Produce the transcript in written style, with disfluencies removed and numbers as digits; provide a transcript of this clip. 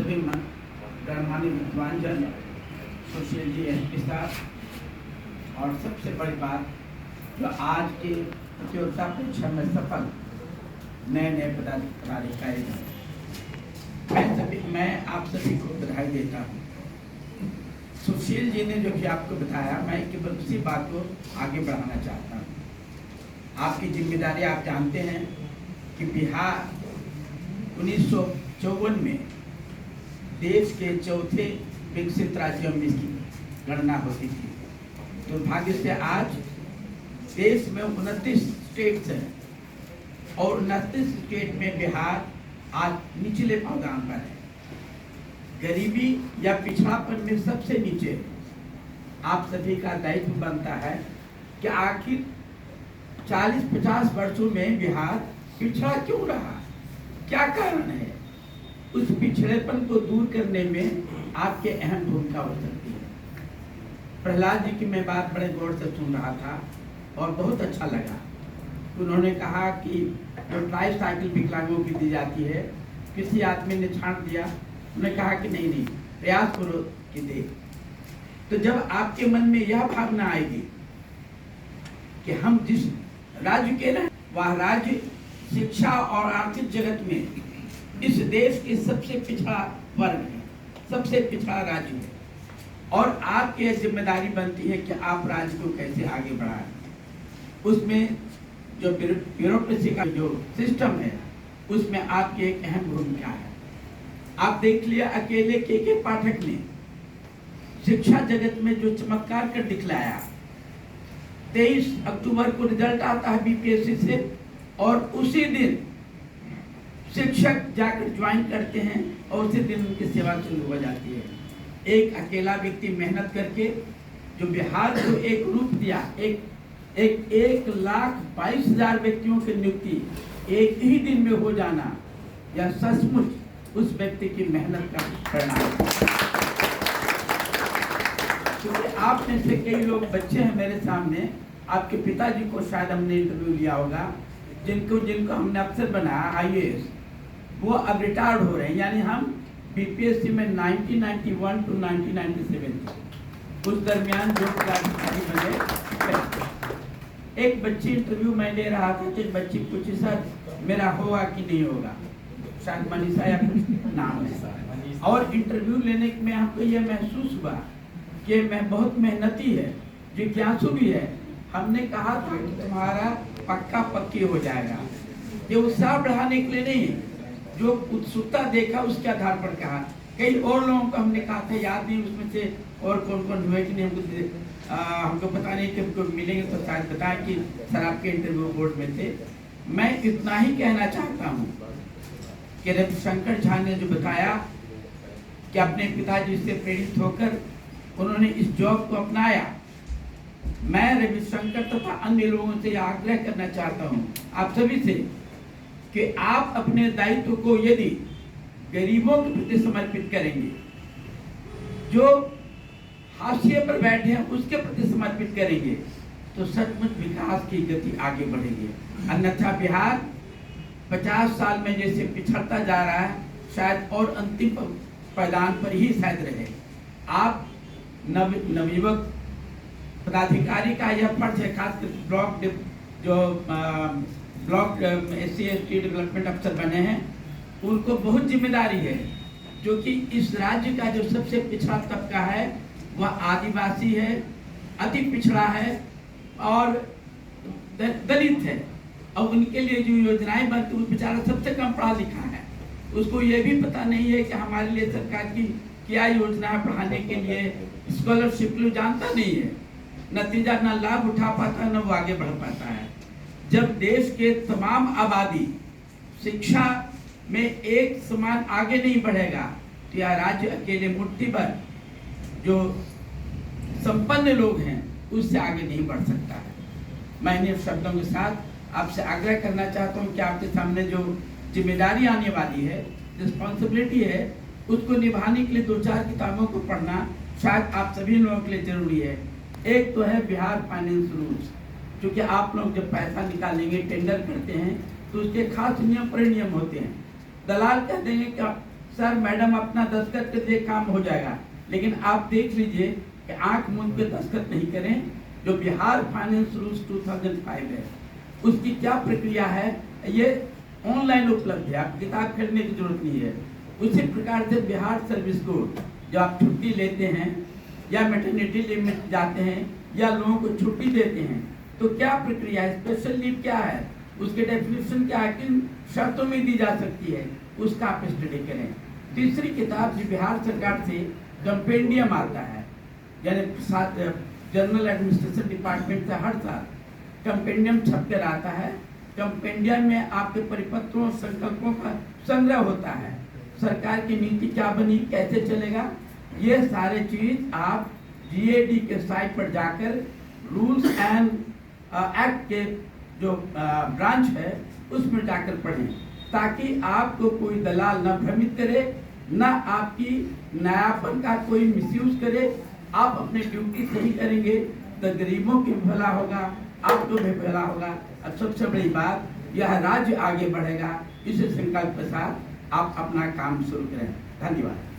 सभी गणमान्य विद्वान जन, सुशील जी एसपी साहब, और सबसे बड़ी बात जो आज के प्रतियोगिता परीक्षा में सफल नए नए पदाधिकारी हैं, मैं आप सभी को बधाई देता हूँ। सुशील जी ने जो कि आपको बताया, मैं केवल उसी बात को आगे बढ़ाना चाहता हूँ। आपकी जिम्मेदारी आप जानते हैं कि बिहार 1954 में देश के चौथे विकसित राज्यों में इसकी गणना होती थी। दुर्भाग्य से आज देश में 29 स्टेट्स हैं और 29 स्टेट में बिहार आज निचले पायदान पर है, गरीबी या पिछड़ापन में सबसे नीचे है। आप सभी का दायित्व बनता है कि आखिर 40-50 वर्षों में बिहार पिछड़ा क्यों रहा, क्या कारण है। उस पिछड़ेपन को दूर करने में आपके अहम भूमिका हो सकती है। प्रहलाद जी की मैं बात बड़े गौर से सुन रहा था और बहुत अच्छा लगा। उन्होंने कहा कि जो ट्राई साइकिल विकलांगों की दी जाती है, किसी आदमी ने छांट दिया, उन्होंने कहा कि नहीं प्रयास करो कि दे। तो जब आपके मन में यह भावना आएगी कि हम जिस राज्य के रहे, वह राज्य शिक्षा और आर्थिक जगत में इस देश के सबसे पिछड़ा वर्ग है, सबसे पिछड़ा राज्य है, और आपकी जिम्मेदारी बनती है कि आप राज्य को कैसे आगे बढ़ाएं। उसमें जो ब्यूरोक्रेसी का जो सिस्टम है, उसमें आपकी एक अहम भूमिका है। आप देख लिया, अकेले के पाठक ने शिक्षा जगत में जो चमत्कार कर दिखलाया। 23 अक्टूबर को रिजल्ट आता है बीपीएससी से, और उसी दिन शिक्षक जाकर ज्वाइन करते हैं और उसी दिन उनकी सेवा शुरू हो जाती है। एक अकेला व्यक्ति मेहनत करके जो बिहार को एक रूप दिया, एक 1,22,000 व्यक्तियों की नियुक्ति एक ही दिन में हो जाना, यह सचमुच उस व्यक्ति की मेहनत का परिणाम है। क्योंकि आप में से कई लोग बच्चे हैं मेरे सामने, आपके पिताजी को शायद हमने इंटरव्यू लिया होगा, जिनको हमने अफसर बनाया IAS, वो अब रिटायर्ड हो रहे हैं। यानी हम बीपीएससी में 1991 to 1997 उस दरमियान जो अधिकारी बने। एक बच्ची इंटरव्यू मैं ले रहा था, तो बच्ची पूछी सर मेरा होगा कि नहीं होगा, शायद मनीषा या नाम है। और इंटरव्यू लेने में हमको ये महसूस हुआ कि मैं बहुत मेहनती है, जिज्ञासु भी है। हमने कहा था कि तुम्हारा पक्का पक्की हो जाएगा। ये उत्साह बढ़ाने के लिए नहीं, जो उत्सुकता देखा उसके आधार पर कहा। कई और लोगों को हमने कहा था, याद नहीं उसमें से और कौन कौन हुए कि नहीं, हमको पता नहीं कि हमको मिलेंगे तो शायद बताएं कि सर आपके इंटरव्यू बोर्ड में थे। मैं इतना ही कहना चाहता हूँ कि रविशंकर झा ने जो बताया कि अपने पिताजी से प्रेरित होकर उन्होंने इस जॉब को अपनाया, मैं रविशंकर तथा अन्य लोगों से आग्रह करना चाहता हूं आप सभी से कि आप अपने दायित्व को यदि गरीबों के प्रति समर्पित करेंगे, जो हाशिए पर बैठे हैं उसके प्रति समर्पित करेंगे, तो सचमुच विकास की गति आगे बढ़ेगी। अन्यथा बिहार 50 साल में जैसे पिछड़ता जा रहा है, शायद और अंतिम पायदान पर ही शायद रहे। आप नवयुवक पदाधिकारी का यह फर्ज है, खासकर ब्लॉक SC/ST डेवलपमेंट अफसर बने हैं, उनको बहुत जिम्मेदारी है, जो कि इस राज्य का जो सबसे पिछड़ा तबका है वह आदिवासी है, अति पिछड़ा है और दलित है। और उनके लिए जो योजनाएं बनती, वो बेचारा सबसे कम पढ़ा लिखा है, उसको ये भी पता नहीं है कि हमारे लिए सरकार की क्या योजना है पढ़ाने के लिए, स्कॉलरशिप को जानता नहीं है, नतीजा न लाभ उठा पाता न वो आगे बढ़ पाता है। जब देश के तमाम आबादी शिक्षा में एक समान आगे नहीं बढ़ेगा, तो यह राज्य अकेले मुट्ठी भर जो संपन्न लोग हैं उससे आगे नहीं बढ़ सकता है। मैं इन शब्दों के साथ आपसे आग्रह करना चाहता हूं कि आपके सामने जो जिम्मेदारी आने वाली है, रिस्पॉन्सिबिलिटी है, उसको निभाने के लिए 2-4 किताबों को पढ़ना शायद आप सभी लोगों के लिए जरूरी है। एक तो है बिहार फाइनेंस रूल्स, क्योंकि आप लोग जब पैसा निकालेंगे, टेंडर करते हैं, तो उसके खास नियम परिनियम होते हैं। दलाल कह देंगे कि सर मैडम अपना दस्तखत कर दे काम हो जाएगा, लेकिन आप देख लीजिए कि आंख मूंद के दस्तखत नहीं करें। जो बिहार फाइनेंस रूल्स 2005 है उसकी क्या प्रक्रिया है, ये ऑनलाइन उपलब्ध है, आप किताब खरीदने की जरूरत नहीं है। उसी प्रकार से बिहार सर्विस कोड, जब आप छुट्टी लेते हैं या मैटरनिटी लीव में जाते हैं या लोगों को छुट्टी देते हैं तो क्या प्रक्रिया है, स्पेशल लीव क्या है, उसके डेफिनेशन क्या है, किन शर्तों में दी जा सकती है, उसका आप स्टडी करें। तीसरी किताब जो बिहार सरकार से कंपेंडियम आता है, यानी जनरल एडमिनिस्ट्रेशन डिपार्टमेंट से हर साल कंपेंडियम छप कर आता है। कंपेंडियम में आपके परिपत्रों संकल्पों का संग्रह होता है, सरकार की नीति क्या बनी, कैसे चलेगा, ये सारे चीज आप GAD के साइट पर जाकर रूल्स एंड एक्ट के जो ब्रांच है उसमें जाकर पढ़ें, ताकि आपको कोई दलाल न भ्रमित करे, न आपकी नयापन का कोई मिसयूज करे। आप अपनी ड्यूटी सही करेंगे तो गरीबों की भी भला होगा, आपको भी भला होगा। अब सबसे बड़ी बात, यह राज्य आगे बढ़ेगा। इस संकल्प के साथ आप अपना काम शुरू करें। धन्यवाद।